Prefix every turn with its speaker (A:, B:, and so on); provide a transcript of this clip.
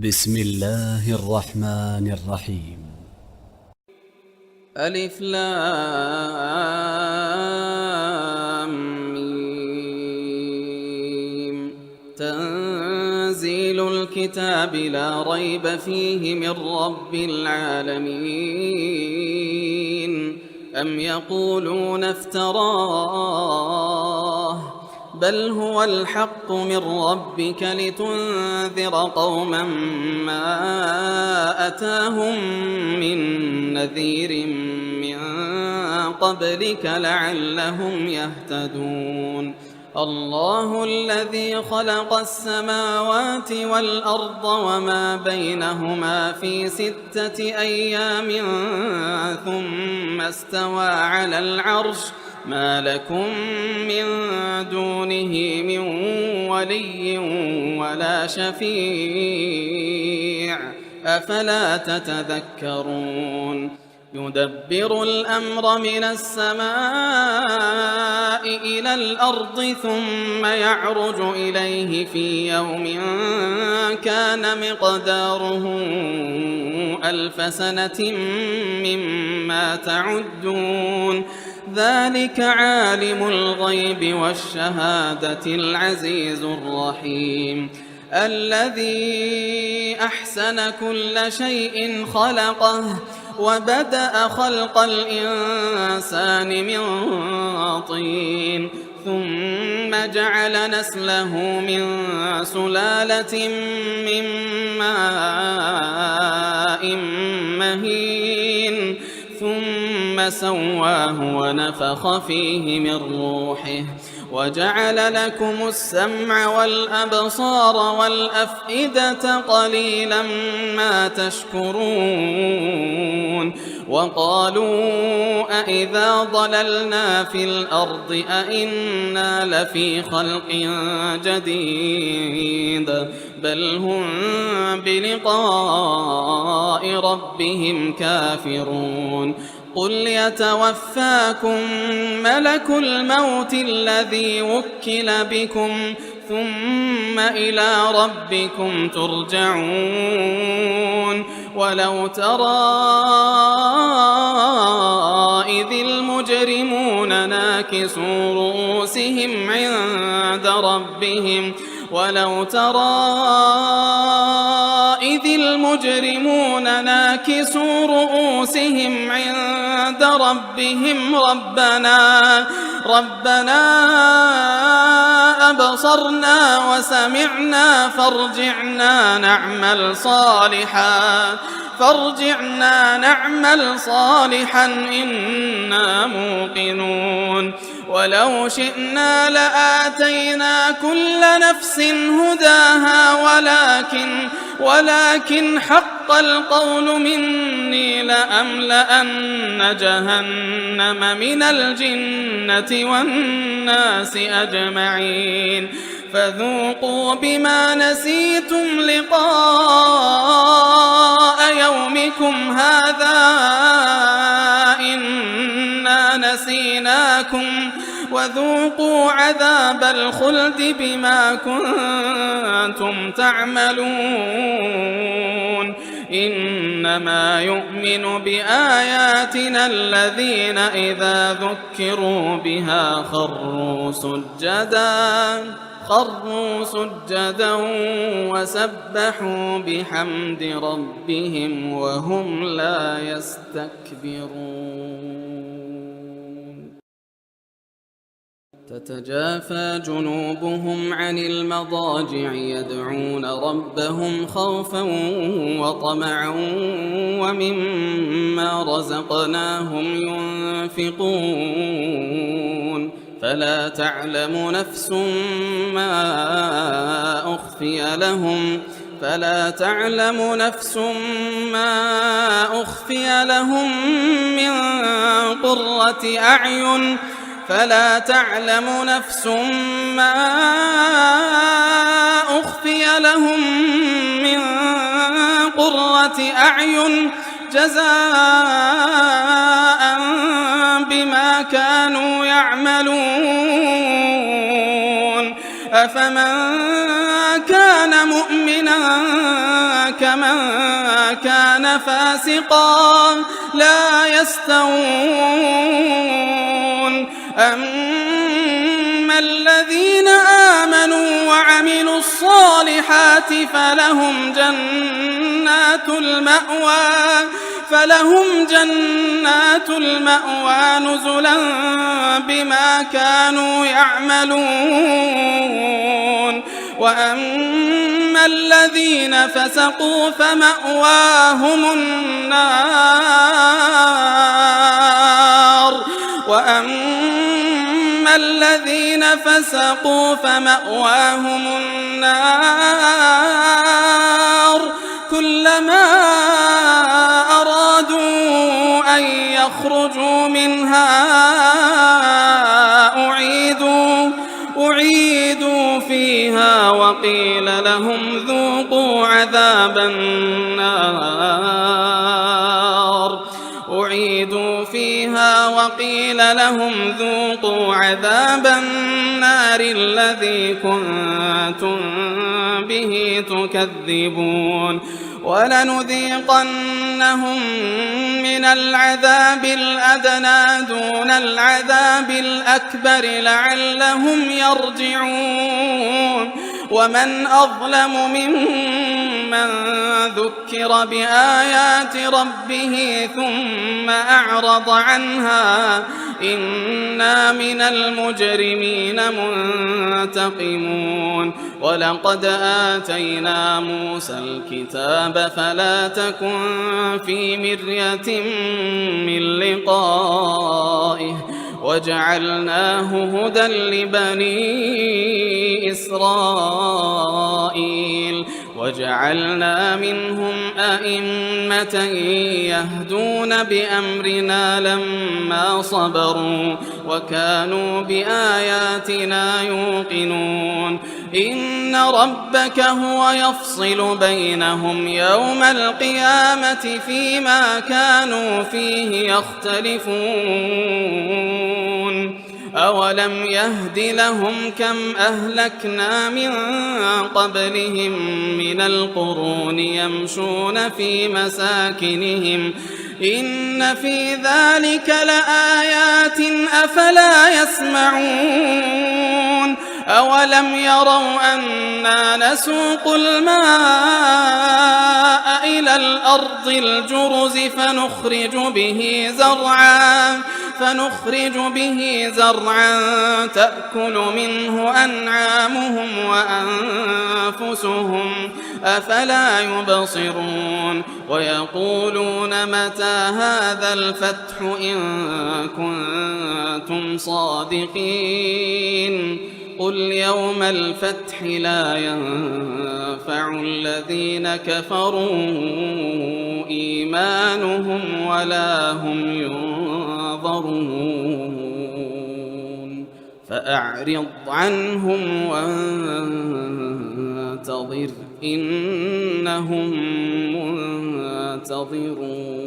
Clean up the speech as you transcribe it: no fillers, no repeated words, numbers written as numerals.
A: بسم الله الرحمن الرحيم.
B: ألف لام ميم. تنزيل الكتاب لا ريب فيه من رب العالمين. أم يقولون افتراه بل هو الحق من ربك لتنذر قوما ما أتاهم من نذير من قبلك لعلهم يهتدون. الله الذي خلق السماوات والأرض وما بينهما في 6 أيام ثم استوى على العرش ما لكم من دونه من ولي ولا شفيع أفلا تتذكرون. يدبر الأمر من السماء إلى الأرض ثم يعرج إليه في يوم كان مقداره 1000 سنة مما تعدون. ذلك عالم الغيب والشهادة العزيز الرحيم. الذي أحسن كل شيء خلقه وبدأ خلق الإنسان من طين ثم جعل نسله من سلالة من ماء مهين ثم سواه ونفخ فيه من روحه وجعل لكم السمع والأبصار والأفئدة قليلا ما تشكرون. وقالوا أإذا ضللنا في الأرض أإنا لفي خلق جديد بل هم بلقاء ربهم كافرون. قل يتوفاكم ملك الموت الذي وكل بكم ثم إلى ربكم ترجعون. ولو ترى إذ المجرمون ناكسوا رؤوسهم عند ربهم ولو ترى إذ المجرمون ناكسوا رؤوسهم عند ربهم ربنا أبصرنا وسمعنا فارجعنا نعمل صالحا إنا موقنون. ولو شئنا لآتينا كل نفس هداها ولكن حق القول مني لأملأن جهنم من الجنة والناس أجمعين. فذوقوا بما نسيتم لقاء يومكم هذا إنا نسيناكم وذوقوا عذاب الخلد بما كنتم تعملون. إنما يؤمن بآياتنا الذين إذا ذكروا بها خروا سجدا وسبحوا بحمد ربهم وهم لا يستكبرون. تتجافى جنوبهم عن المضاجع يدعون ربهم خوفا وطمعا ومما رزقناهم ينفقون. فلا تعلم نفس ما أخفي لهم من قرة أعين جزاء بما كانوا يعملون. أفمن كان مؤمنا كمن كان فاسقا لا يستوون أما الذين آمنوا وعملوا الصالحات فلهم جنات المأوى نزلا بما كانوا يعملون وأما الذين فسقوا فمأواهم النار كلما أرادوا أن يخرجوا منها أعيدوا فيها وقيل لهم ذوقوا عذاب النار الذي كنتم به تكذبون ولنذيقنهم من العذاب الأدنى دون العذاب الأكبر لعلهم يرجعون ومن أظلم ممن ذكر بآيات ربه ثم أعرض عنها إنا من المجرمين منتقمون ولقد آتينا موسى الكتاب فلا تكن في مرية من لقائه وجعلناه هدى لبني إسرائيل وجعلنا منهم أئمة يهدون بأمرنا لما صبروا وكانوا بآياتنا يوقنون إن ربك هو يفصل بينهم يوم القيامة فيما كانوا فيه يختلفون أولم يهد لهم كم أهلكنا من قبلهم من القرون يمشون في مساكنهم إن في ذلك لآيات أفلا يسمعون أولم يروا أنا نسوق الماء إلى الأرض الجرز فنخرج به زرعا تأكل منه أنعامهم وأنفسهم أفلا يبصرون ويقولون متى هذا الفتح إن كنتم صادقين قل يوم الفتح لا ينفع الذين كفروا إيمانهم ولا هم ينظرون فأعرض عنهم وانتظر إنهم منتظرون